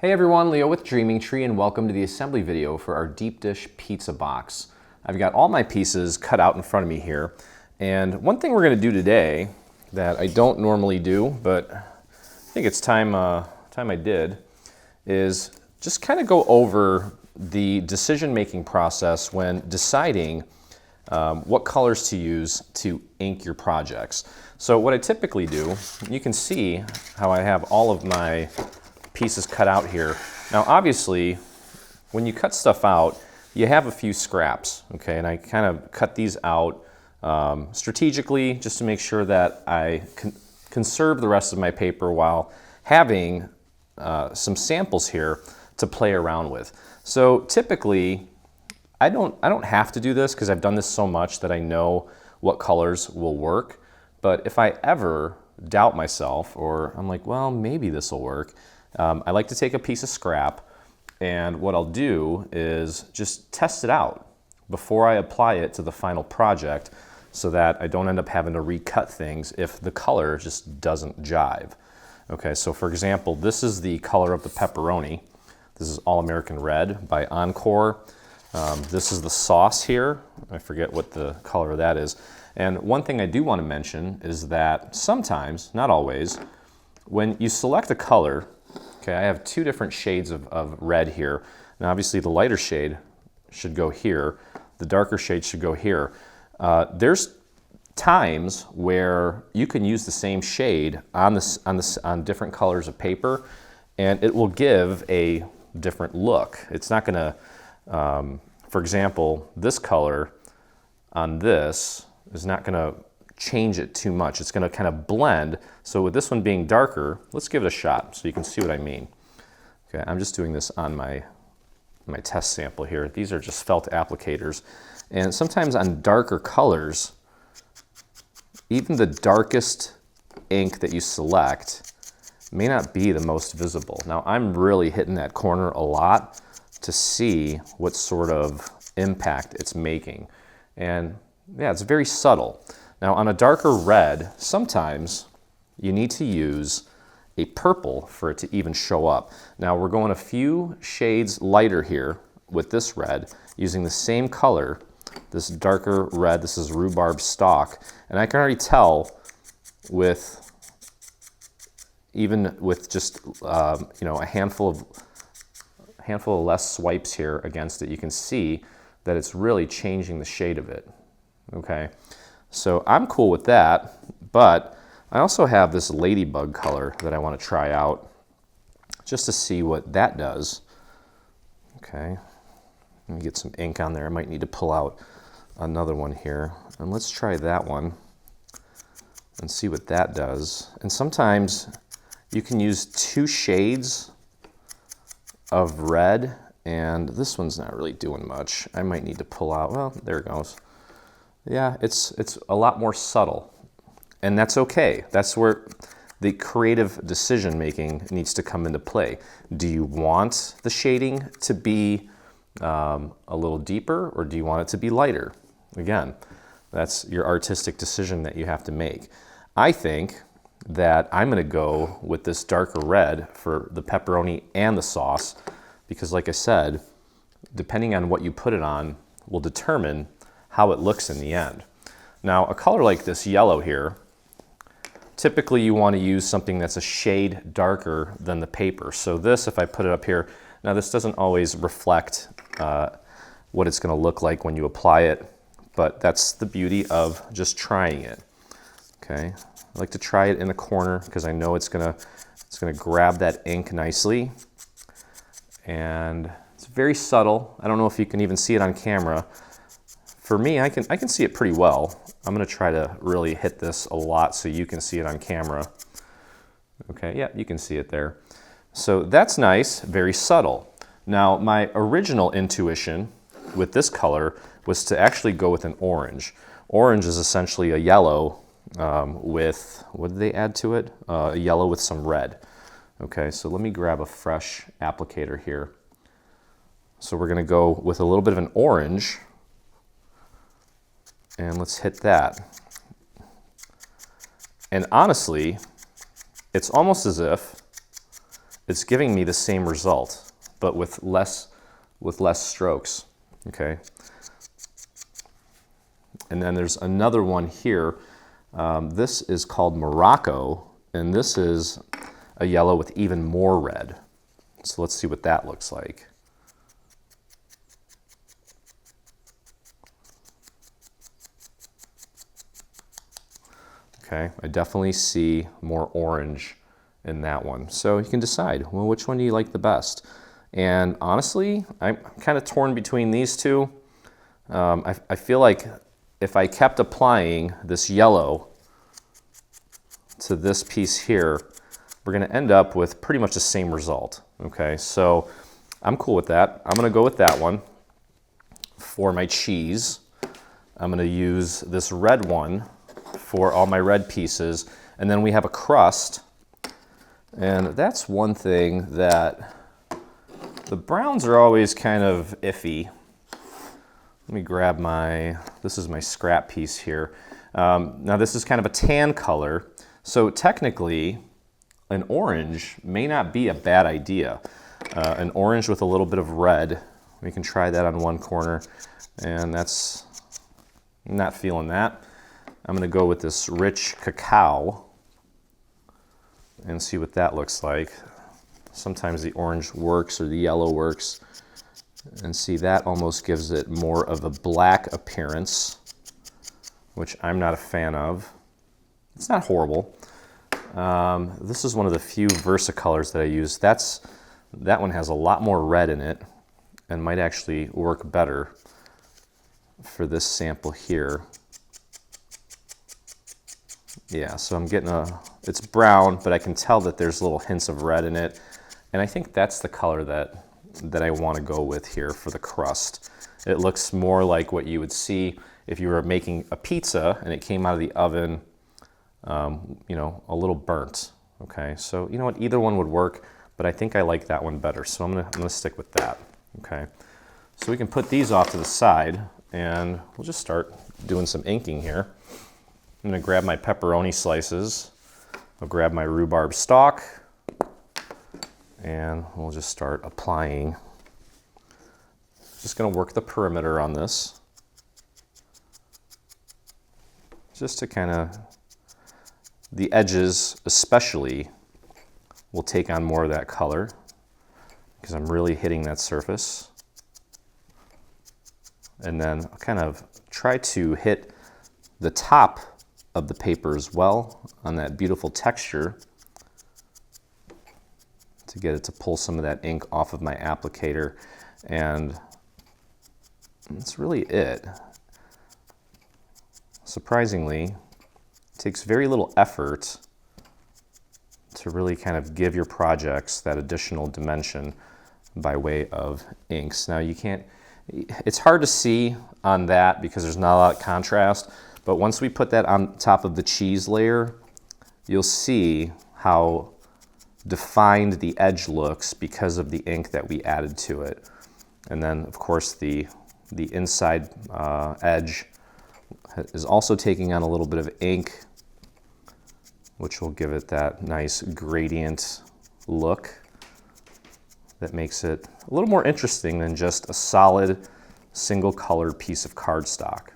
Hey everyone, Leo with Dreaming Tree, and welcome to the assembly video for our deep dish pizza box. I've got all my pieces cut out in front of me here, and one thing we're going to do today that I don't normally do, but I think it's time I did, is just kind of go over the decision-making process when deciding what colors to use to ink your projects. So what I typically do, you can see how I have all of my pieces cut out here. Now obviously when you cut stuff out you have a few scraps, okay, and I kind of cut these out strategically just to make sure that I conserve the rest of my paper while having some samples here to play around with. So typically I don't have to do this because I've done this so much that I know what colors will work, but if I ever doubt myself or I'm like, well, maybe this will work, I like to take a piece of scrap, and what I'll do is just test it out before I apply it to the final project so that I don't end up having to recut things if the color just doesn't jive. Okay, so for example, this is the color of the pepperoni. This is All American Red by Encore. This is the sauce here. I forget what the color of that is. And one thing I do want to mention is that sometimes, not always, when you select a color, okay, I have two different shades of red here. And obviously the lighter shade should go here. The darker shade should go here. There's times where you can use the same shade on different colors of paper, and it will give a different look. It's not gonna, for example, this color on this is not gonna change it too much. It's going to kind of blend. So with this one being darker, let's give it a shot so you can see what I mean. Okay, I'm just doing this on my test sample here. These are just felt applicators. And sometimes on darker colors, even the darkest ink that you select may not be the most visible. Now I'm really hitting that corner a lot to see what sort of impact it's making. And yeah, it's very subtle. Now on a darker red, sometimes you need to use a purple for it to even show up. Now we're going a few shades lighter here with this red, using the same color, this darker red. This is rhubarb stalk, and I can already tell with just a handful of less swipes here against it, you can see that it's really changing the shade of it. Okay. So I'm cool with that, but I also have this ladybug color that I want to try out just to see what that does. Okay, let me get some ink on there. I might need to pull out another one here, and let's try that one and see what that does. And sometimes you can use two shades of red, and this one's not really doing much. I might need to pull out, well, there it goes. Yeah, it's a lot more subtle, and that's okay. That's where the creative decision making needs to come into play. Do you want the shading to be a little deeper, or do you want it to be lighter? Again, that's your artistic decision that you have to make. I think that I'm going to go with this darker red for the pepperoni and the sauce, because like I said, depending on what you put it on will determine how it looks in the end. Now a color like this yellow here, typically you want to use something that's a shade darker than the paper. So this, if I put it up here, now this doesn't always reflect what it's going to look like when you apply it, but that's the beauty of just trying it. Okay, I like to try it in the corner because I know it's gonna grab that ink nicely, and it's very subtle. I don't know if you can even see it on camera. For me, I can see it pretty well. I'm going to try to really hit this a lot so you can see it on camera. Okay, yeah, you can see it there. So that's nice, very subtle. Now, my original intuition with this color was to actually go with an orange. Orange is essentially a yellow with, what did they add to it? A yellow with some red. Okay, so let me grab a fresh applicator here. So we're going to go with a little bit of an orange. And let's hit that. And honestly, it's almost as if it's giving me the same result, but with less strokes, okay? And then there's another one here. This is called Morocco, and this is a yellow with even more red. So let's see what that looks like. Okay, I definitely see more orange in that one. So you can decide, well, which one do you like the best? And honestly, I'm kind of torn between these two. I feel like if I kept applying this yellow to this piece here, we're going to end up with pretty much the same result. Okay, so I'm cool with that. I'm going to go with that one for my cheese. I'm going to use this red one for all my red pieces. And then we have a crust. And that's one thing that the browns are always kind of iffy. Let me grab this is my scrap piece here. Now this is kind of a tan color. So technically, an orange may not be a bad idea. An orange with a little bit of red. We can try that on one corner. And I'm not feeling that. I'm going to go with this rich cacao and see what that looks like. Sometimes the orange works or the yellow works. And see, that almost gives it more of a black appearance, which I'm not a fan of. It's not horrible. This is one of the few Versacolors that I use. That one has a lot more red in it and might actually work better for this sample here. Yeah, so I'm getting it's brown, but I can tell that there's little hints of red in it. And I think that's the color that I want to go with here for the crust. It looks more like what you would see if you were making a pizza and it came out of the oven, you know, a little burnt. Okay, so you know what, either one would work, but I think I like that one better. So I'm gonna stick with that. Okay, so we can put these off to the side and we'll just start doing some inking here. I'm going to grab my pepperoni slices, I'll grab my rhubarb stalk, and we'll just start applying. Just going to work the perimeter on this, just to kind of, the edges especially will take on more of that color because I'm really hitting that surface. And then I'll kind of try to hit the top of the paper as well on that beautiful texture to get it to pull some of that ink off of my applicator. And that's really it. Surprisingly, it takes very little effort to really kind of give your projects that additional dimension by way of inks. Now it's hard to see on that because there's not a lot of contrast. But once we put that on top of the cheese layer, you'll see how defined the edge looks because of the ink that we added to it. And then, of course, the inside edge is also taking on a little bit of ink, which will give it that nice gradient look that makes it a little more interesting than just a solid single colored piece of cardstock.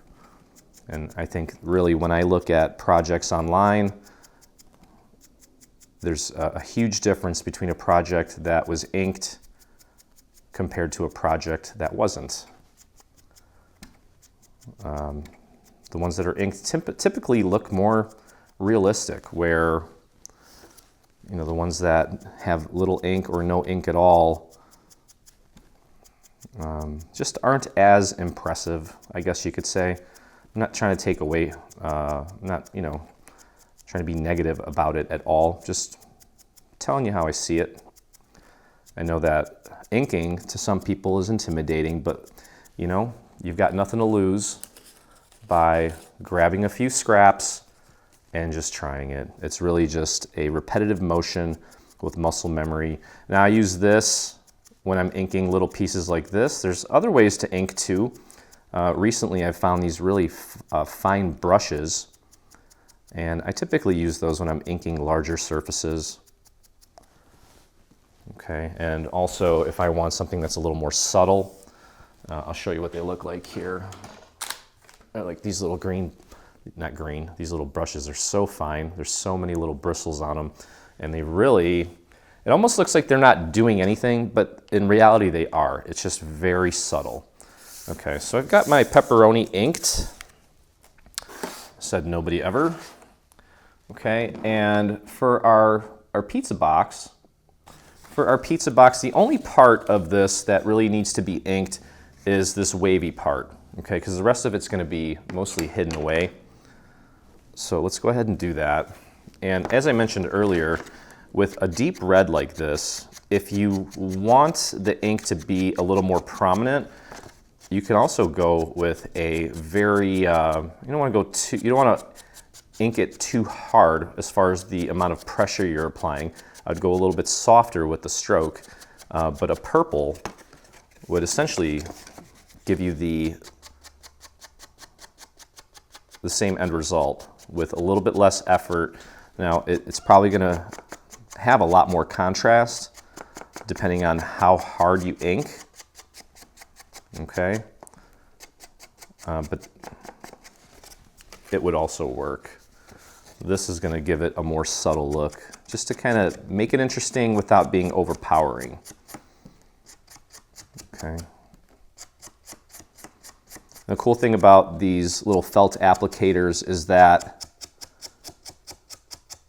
And I think really when I look at projects online, there's a huge difference between a project that was inked compared to a project that wasn't. The ones that are inked typically look more realistic, where you know the ones that have little ink or no ink at all just aren't as impressive, I guess you could say. I'm not trying to take away, not, you know, trying to be negative about it at all, just telling you how I see it. I know that inking to some people is intimidating, but you know, you've got nothing to lose by grabbing a few scraps and just trying it. It's really just a repetitive motion with muscle memory. Now I use this when I'm inking little pieces like this. There's other ways to ink too. Recently I've found these really fine brushes, and I typically use those when I'm inking larger surfaces. Okay, and also if I want something that's a little more subtle, I'll show you what they look like here. I like these little these little brushes are so fine. There's so many little bristles on them, and they really, it almost looks like they're not doing anything, but in reality they are. It's just very subtle. Okay, so I've got my pepperoni inked. Said nobody ever. Okay, and for our pizza box, the only part of this that really needs to be inked is this wavy part, okay, because the rest of it's going to be mostly hidden away. So let's go ahead and do that. And as I mentioned earlier, with a deep red like this, if you want the ink to be a little more prominent, you can also go with a very, you don't want to ink it too hard as far as the amount of pressure you're applying. I'd go a little bit softer with the stroke, but a purple would essentially give you the same end result with a little bit less effort. Now, it's probably going to have a lot more contrast depending on how hard you ink. Okay, but it would also work. This is going to give it a more subtle look, just to kind of make it interesting without being overpowering. Okay. The cool thing about these little felt applicators is that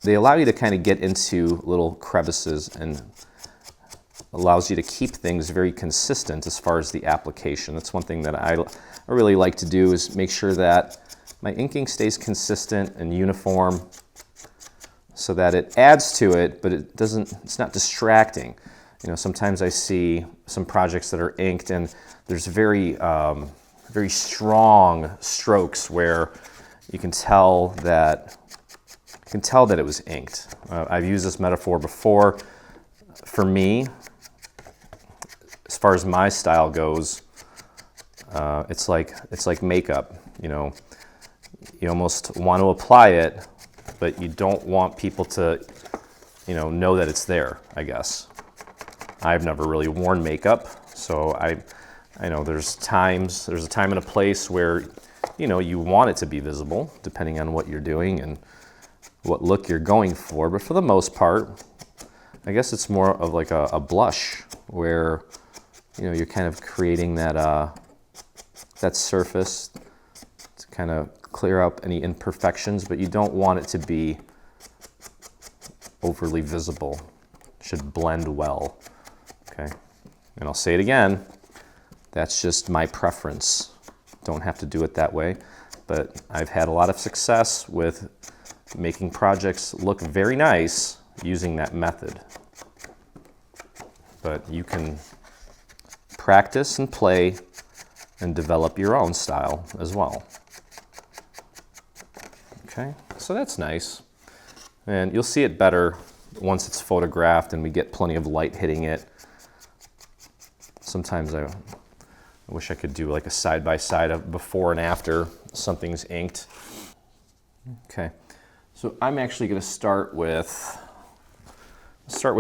they allow you to kind of get into little crevices and allows you to keep things very consistent as far as the application. That's one thing that I really like to do, is make sure that my inking stays consistent and uniform so that it adds to it, but it's not distracting. You know, sometimes I see some projects that are inked and there's very strong strokes where you can tell that it was inked. I've used this metaphor before. For me, as far as my style goes, it's like makeup. You know, you almost want to apply it, but you don't want people to, know that it's there, I guess. I've never really worn makeup, so I know there's a time and a place where, you want it to be visible, depending on what you're doing and what look you're going for. But for the most part, I guess it's more of like a blush where, you're kind of creating that surface to kind of clear up any imperfections, but you don't want it to be overly visible. It should blend well. Okay, and I'll say it again, that's just my preference. Don't have to do it that way, but I've had a lot of success with making projects look very nice using that method. But you can practice and play and develop your own style as well. Okay, so that's nice. And you'll see it better once it's photographed and we get plenty of light hitting it. Sometimes I wish I could do like a side-by-side of before and after something's inked. Okay, so I'm actually going to start with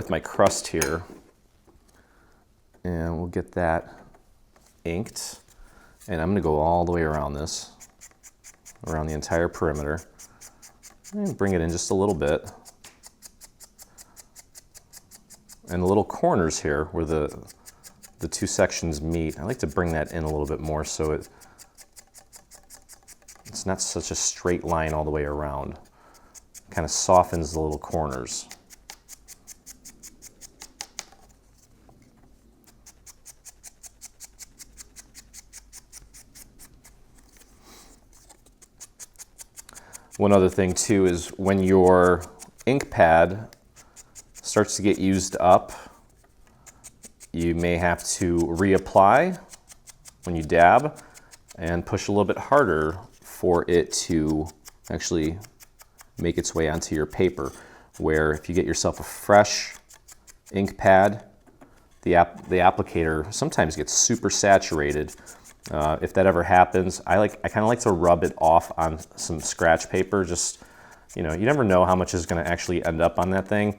my crust here, and we'll get that inked. And I'm going to go all the way around this, around the entire perimeter, and bring it in just a little bit. And the little corners here where the two sections meet, I like to bring that in a little bit more so it's not such a straight line all the way around. It kind of softens the little corners. One other thing too is when your ink pad starts to get used up, you may have to reapply when you dab and push a little bit harder for it to actually make its way onto your paper. Where if you get yourself a fresh ink pad, the applicator sometimes gets super saturated. If that ever happens, I kind of like to rub it off on some scratch paper. Just, you never know how much is going to actually end up on that thing.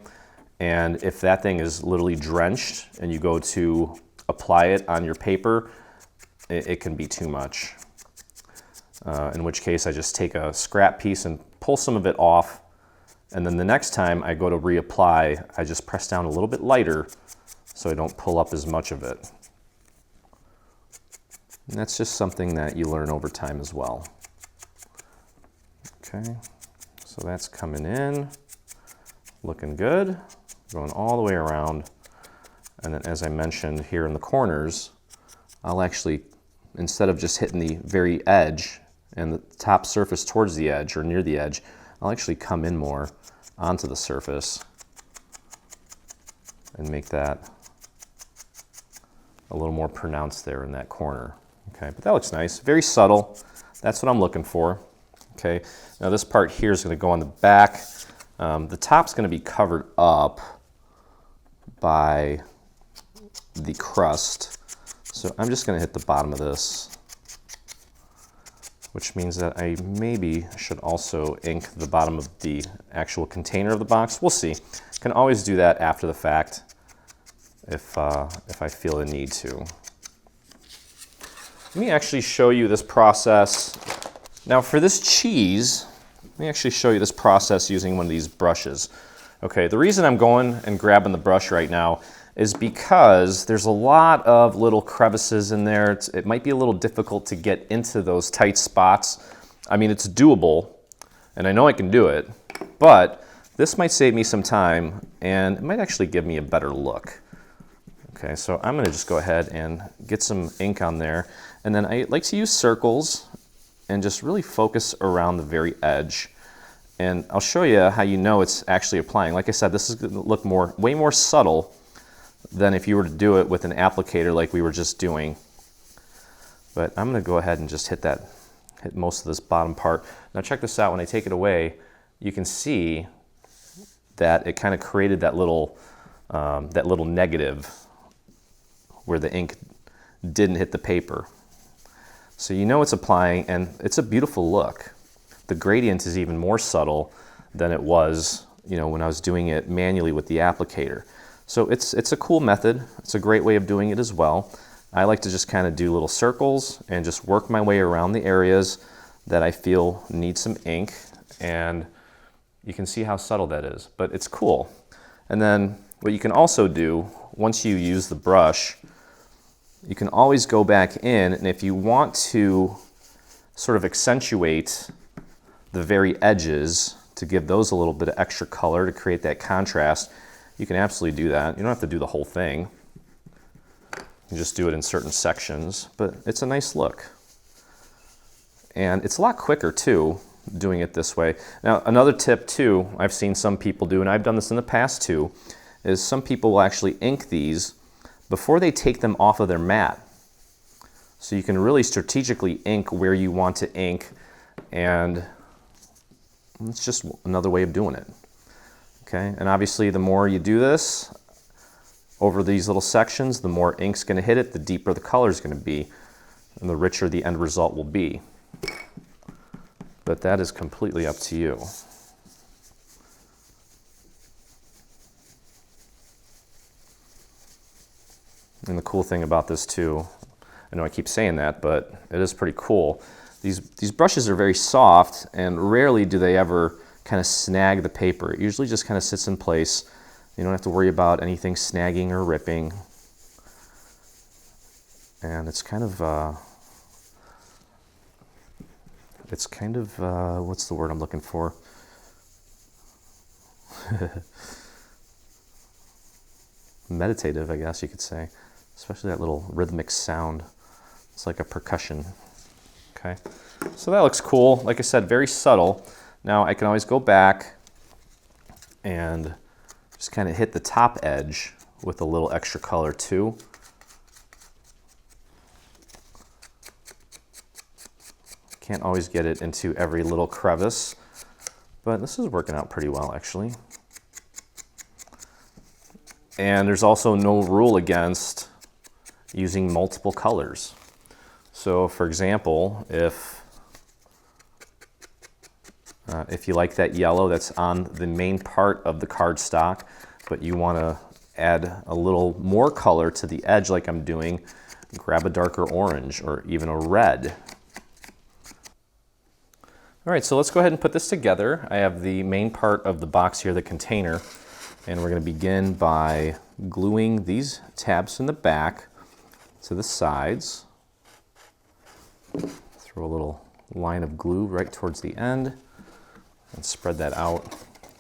And if that thing is literally drenched and you go to apply it on your paper, it can be too much. In which case I just take a scrap piece and pull some of it off. And then the next time I go to reapply, I just press down a little bit lighter so I don't pull up as much of it. And that's just something that you learn over time as well. Okay, so that's coming in, looking good, going all the way around. And then as I mentioned here in the corners, I'll actually, instead of just hitting the very edge and the top surface towards the edge or near the edge, I'll actually come in more onto the surface and make that a little more pronounced there in that corner. Okay, but that looks nice, very subtle. That's what I'm looking for. Okay, now this part here is going to go on the back. The top's going to be covered up by the crust. So I'm just going to hit the bottom of this, which means that I maybe should also ink the bottom of the actual container of the box. We'll see. Can always do that after the fact if I feel the need to. Let me actually show you this process. Now for this cheese, let me actually show you this process using one of these brushes. Okay, the reason I'm going and grabbing the brush right now is because there's a lot of little crevices in there. It might be a little difficult to get into those tight spots. I mean, it's doable, and I know I can do it, but this might save me some time, and it might actually give me a better look. Okay, so I'm gonna just go ahead and get some ink on there, and then I like to use circles and just really focus around the very edge. And I'll show you how you know it's actually applying. Like I said, this is gonna look way more subtle than if you were to do it with an applicator like we were just doing. But I'm gonna go ahead and just hit most of this bottom part. Now check this out, when I take it away, you can see that it kind of created that little negative where the ink didn't hit the paper. So you know it's applying, and it's a beautiful look. The gradient is even more subtle than it was, when I was doing it manually with the applicator. So it's a cool method. It's a great way of doing it as well. I like to just kind of do little circles and just work my way around the areas that I feel need some ink, and you can see how subtle that is, but it's cool. And then what you can also do, once you use the brush, you can always go back in, and if you want to sort of accentuate the very edges to give those a little bit of extra color to create that contrast, you can absolutely do that. You don't have to do the whole thing. You just do it in certain sections, but it's a nice look. And it's a lot quicker too, doing it this way. Now, another tip too, I've seen some people do, and I've done this in the past too, is some people will actually ink these before they take them off of their mat. So you can really strategically ink where you want to ink, and it's just another way of doing it. Okay, and obviously the more you do this over these little sections, the more ink's going to hit it, the deeper the color is going to be, and the richer the end result will be. But that is completely up to you. And the cool thing about this too, I know I keep saying that, but it is pretty cool. These brushes are very soft, and rarely do they ever kind of snag the paper. It usually just kind of sits in place. You don't have to worry about anything snagging or ripping. And it's kind of what's the word I'm looking for? Meditative, I guess you could say. Especially that little rhythmic sound. It's like a percussion. Okay, so that looks cool. Like I said, very subtle. Now I can always go back and just kind of hit the top edge with a little extra color too. Can't always get it into every little crevice, but this is working out pretty well actually. And there's also no rule against using multiple colors. So for example, if you like that yellow that's on the main part of the cardstock, but you want to add a little more color to the edge like I'm doing, grab a darker orange or even a red. All right, so let's go ahead and put this together. I have the main part of the box here, the container, and we're going to begin by gluing these tabs from the back to the sides. Throw a little line of glue right towards the end and spread that out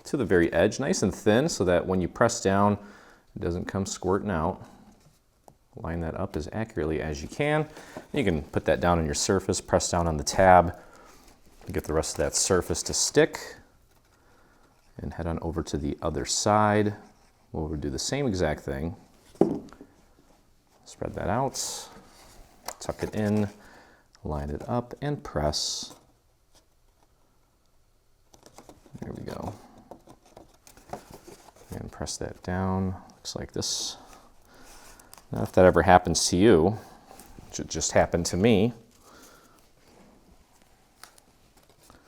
to the very edge, nice and thin, so that when you press down, it doesn't come squirting out. Line that up as accurately as you can. You can put that down on your surface, press down on the tab, get the rest of that surface to stick, and head on over to the other side. We'll do the same exact thing. Spread that out, tuck it in, line it up, and press. There we go. And press that down. Looks like this. Now, if that ever happens to you, which it just happened to me,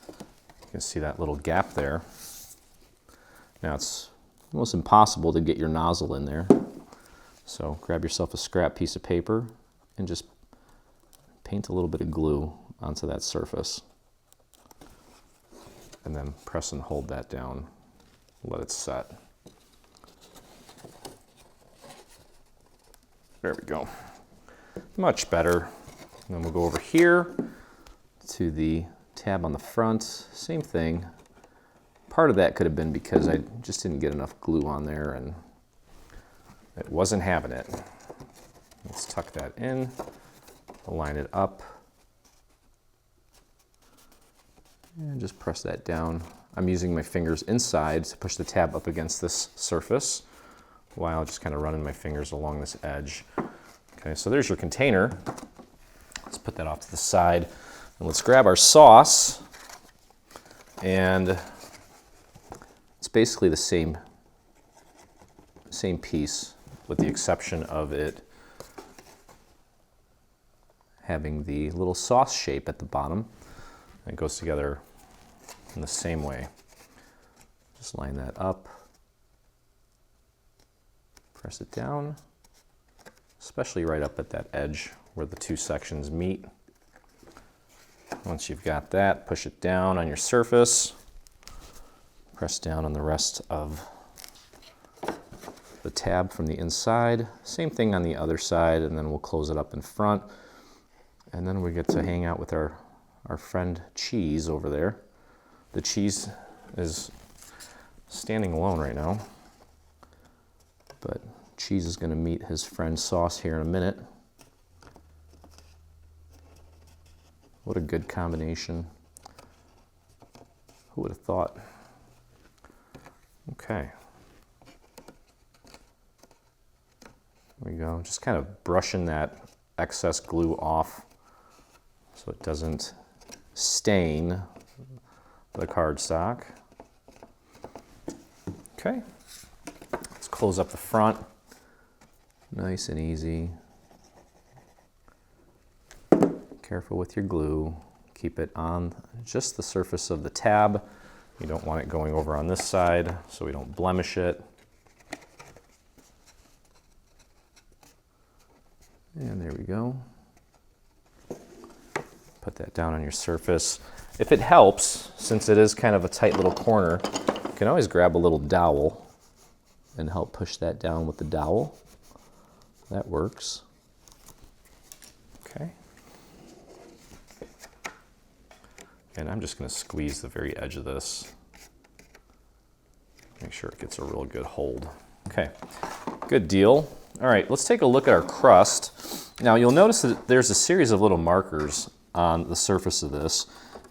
you can see that little gap there. Now it's almost impossible to get your nozzle in there. So grab yourself a scrap piece of paper and just paint a little bit of glue onto that surface. And then press and hold that down. Let it set. There we go. Much better. And then we'll go over here to the tab on the front. Same thing. Part of that could have been because I just didn't get enough glue on there and it wasn't having it. Let's tuck that in, line it up, and just press that down. I'm using my fingers inside to push the tab up against this surface while just kind of running my fingers along this edge. Okay, so there's your container. Let's put that off to the side. And let's grab our sauce, and it's basically the same piece with the exception of it having the little sauce shape at the bottom. It goes together in the same way. Just line that up, press it down, especially right up at that edge where the two sections meet. Once you've got that, push it down on your surface, press down on the rest of the tab from the inside. Same thing on the other side, and then we'll close it up in front. And then we get to hang out with our friend cheese over there. The cheese is standing alone right now, but cheese is going to meet his friend sauce here in a minute. What a good combination. Who would have thought? Okay. There we go. Just kind of brushing that excess glue off so it doesn't stain the cardstock. Okay. Let's close up the front. Nice and easy. Careful with your glue. Keep it on just the surface of the tab. You don't want it going over on this side so we don't blemish it. And there we go. Put that down on your surface. If it helps, since it is kind of a tight little corner, you can always grab a little dowel and help push that down with the dowel. That works. Okay. And I'm just going to squeeze the very edge of this. Make sure it gets a real good hold. Okay, good deal. All right, let's take a look at our crust. Now you'll notice that there's a series of little markers on the surface of this,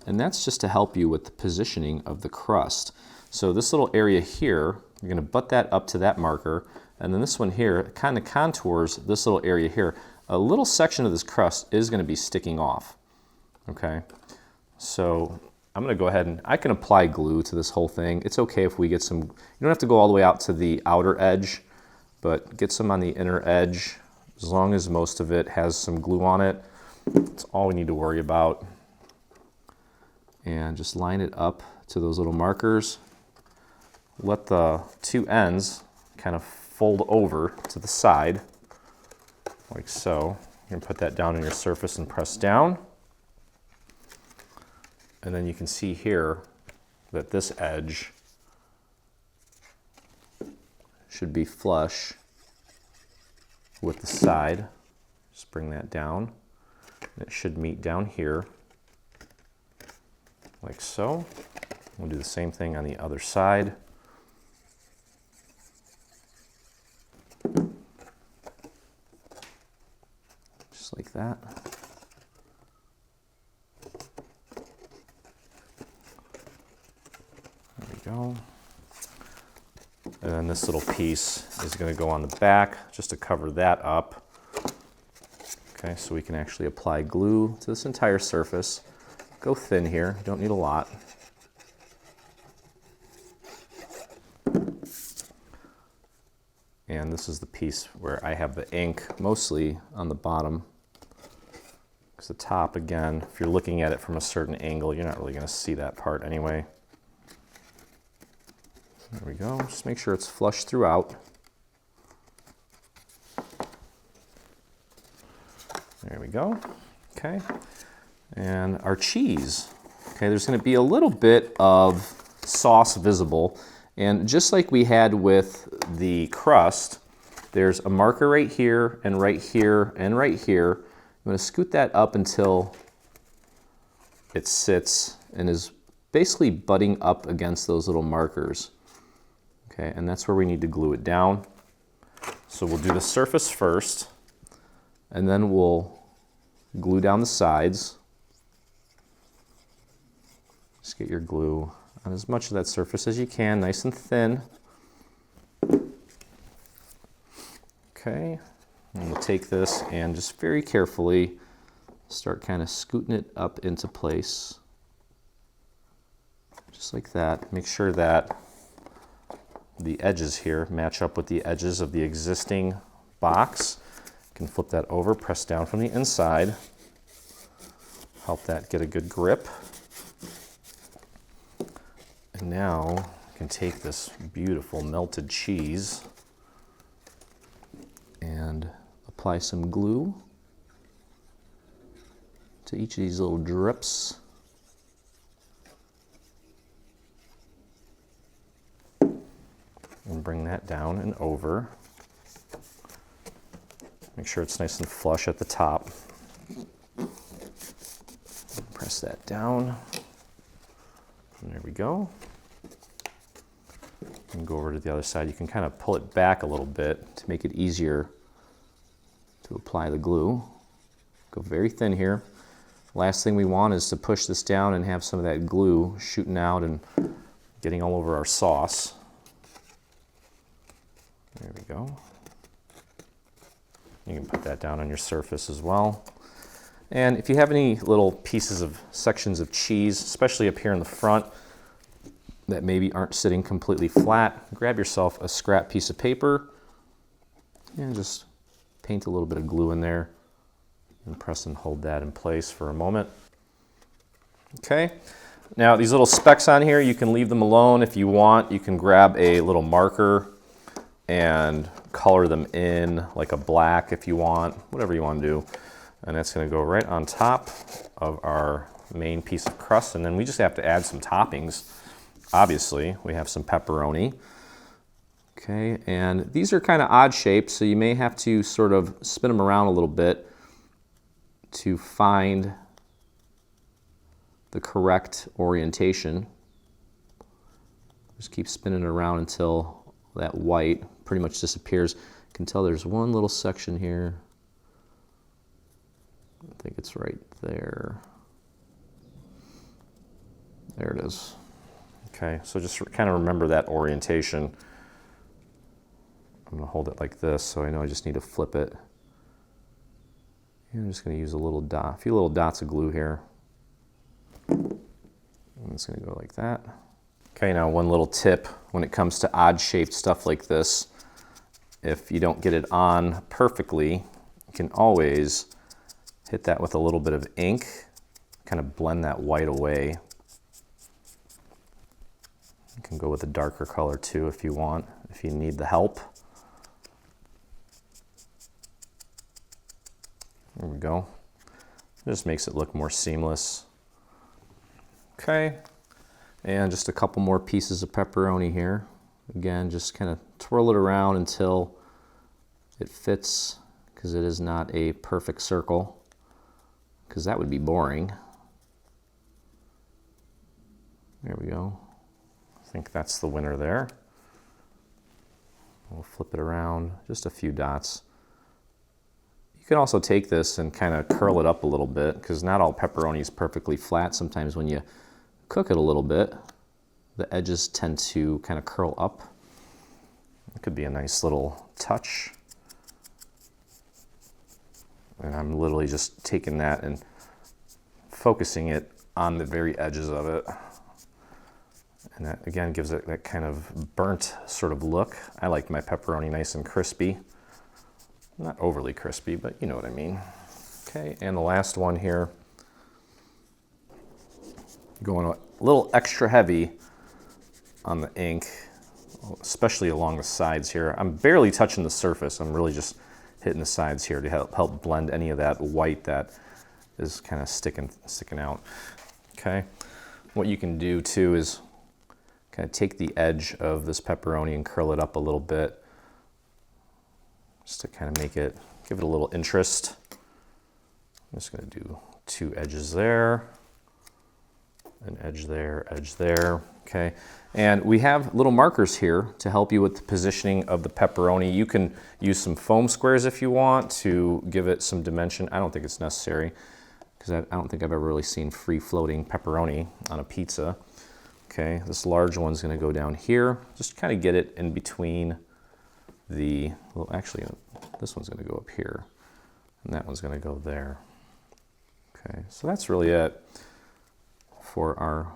and that's just to help you with the positioning of the crust. So this little area here, you're going to butt that up to that marker, and then this one here kind of contours this little area here. A little section of this crust is going to be sticking off. Okay. So I'm going to go ahead and I can apply glue to this whole thing. It's okay if we get some, you don't have to go all the way out to the outer edge, but get some on the inner edge. As long as most of it has some glue on it, that's all we need to worry about. And just line it up to those little markers. Let the two ends kind of fold over to the side, like so. You're gonna put that down on your surface and press down. And then you can see here that this edge should be flush with the side. Just bring that down. It should meet down here, like so. We'll do the same thing on the other side. Just like that. There we go. And then this little piece is going to go on the back just to cover that up. Okay, so we can actually apply glue to this entire surface. Go thin here, you don't need a lot. And this is the piece where I have the ink mostly on the bottom. Because the top, again, if you're looking at it from a certain angle, you're not really going to see that part anyway. There we go, just make sure it's flush throughout. There we go, okay. And our cheese. Okay, there's gonna be a little bit of sauce visible. And just like we had with the crust, there's a marker right here and right here and right here. I'm gonna scoot that up until it sits and is basically butting up against those little markers. Okay, and that's where we need to glue it down. So we'll do the surface first, and then we'll glue down the sides. Just get your glue on as much of that surface as you can, nice and thin. Okay, and we'll take this and just very carefully start kind of scooting it up into place. Just like that. Make sure that the edges here match up with the edges of the existing box. You can flip that over, press down from the inside, help that get a good grip. And now you can take this beautiful melted cheese and apply some glue to each of these little drips. And bring that down and over. Make sure it's nice and flush at the top. Press that down. And there we go. And go over to the other side. You can kind of pull it back a little bit to make it easier to apply the glue. Go very thin here. Last thing we want is to push this down and have some of that glue shooting out and getting all over our sauce. There we go. You can put that down on your surface as well. And if you have any little pieces of sections of cheese, especially up here in the front, that maybe aren't sitting completely flat, grab yourself a scrap piece of paper and just paint a little bit of glue in there and press and hold that in place for a moment. Okay, now these little specks on here, you can leave them alone if you want. You can grab a little marker and color them in like a black if you want, whatever you want to do. And that's going to go right on top of our main piece of crust. And then we just have to add some toppings. Obviously, we have some pepperoni. Okay, and these are kind of odd shapes, so you may have to sort of spin them around a little bit to find the correct orientation. Just keep spinning it around until that white pretty much disappears. You can tell there's one little section here. I think it's right there. There it is. Okay, so just kind of remember that orientation. I'm going to hold it like this, so I know I just need to flip it. And I'm just going to use a few little dots of glue here. And it's going to go like that. Okay, now one little tip when it comes to odd-shaped stuff like this. If you don't get it on perfectly, you can always hit that with a little bit of ink, kind of blend that white away. You can go with a darker color too if you want. if you need the help. There we go. It just makes it look more seamless. Okay, and just a couple more pieces of pepperoni here. Again, just kind of twirl it around until it fits, because it is not a perfect circle, because that would be boring. There we go. I think that's the winner there. We'll flip it around, just a few dots. You can also take this and kind of curl it up a little bit, because not all pepperoni is perfectly flat. Sometimes when you cook it a little bit, the edges tend to kind of curl up. It could be a nice little touch. And I'm literally just taking that and focusing it on the very edges of it. And that, again, gives it that kind of burnt sort of look. I like my pepperoni nice and crispy. Not overly crispy, but you know what I mean. Okay, and the last one here. Going a little extra heavy on the ink, especially along the sides here. I'm barely touching the surface. I'm really just hitting the sides here to help blend any of that white that is kind of sticking out. Okay, what you can do too is kind of take the edge of this pepperoni and curl it up a little bit, just to kind of give it a little interest. I'm just going to do two edges there, an edge there, okay? And we have little markers here to help you with the positioning of the pepperoni. You can use some foam squares if you want to give it some dimension. I don't think it's necessary, because I don't think I've ever really seen free-floating pepperoni on a pizza. Okay, this large one's going to go down here. Just kind of get it in between the, well, actually, this one's going to go up here, and that one's going to go there. Okay, so that's really it for our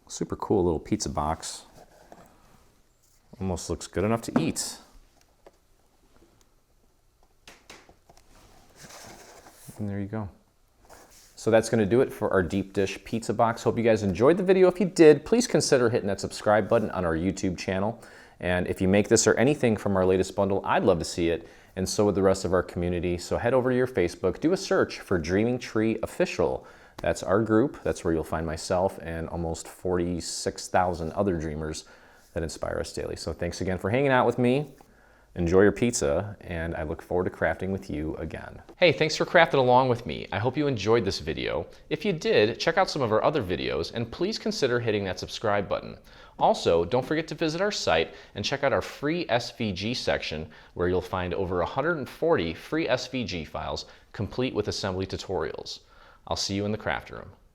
super cool little pizza box. Almost looks good enough to eat. And there you go. So that's going to do it for our deep dish pizza box. Hope you guys enjoyed the video. If you did, please consider hitting that subscribe button on our YouTube channel. And if you make this or anything from our latest bundle, I'd love to see it, and so would the rest of our community. So head over to your Facebook, do a search for Dreaming Tree Official. That's our group. That's where you'll find myself and almost 46,000 other dreamers that inspire us daily. So thanks again for hanging out with me. Enjoy your pizza, and I look forward to crafting with you again. Hey, thanks for crafting along with me. I hope you enjoyed this video. If you did, check out some of our other videos, and please consider hitting that subscribe button. Also, don't forget to visit our site and check out our free SVG section, where you'll find over 140 free SVG files complete with assembly tutorials. I'll see you in the craft room.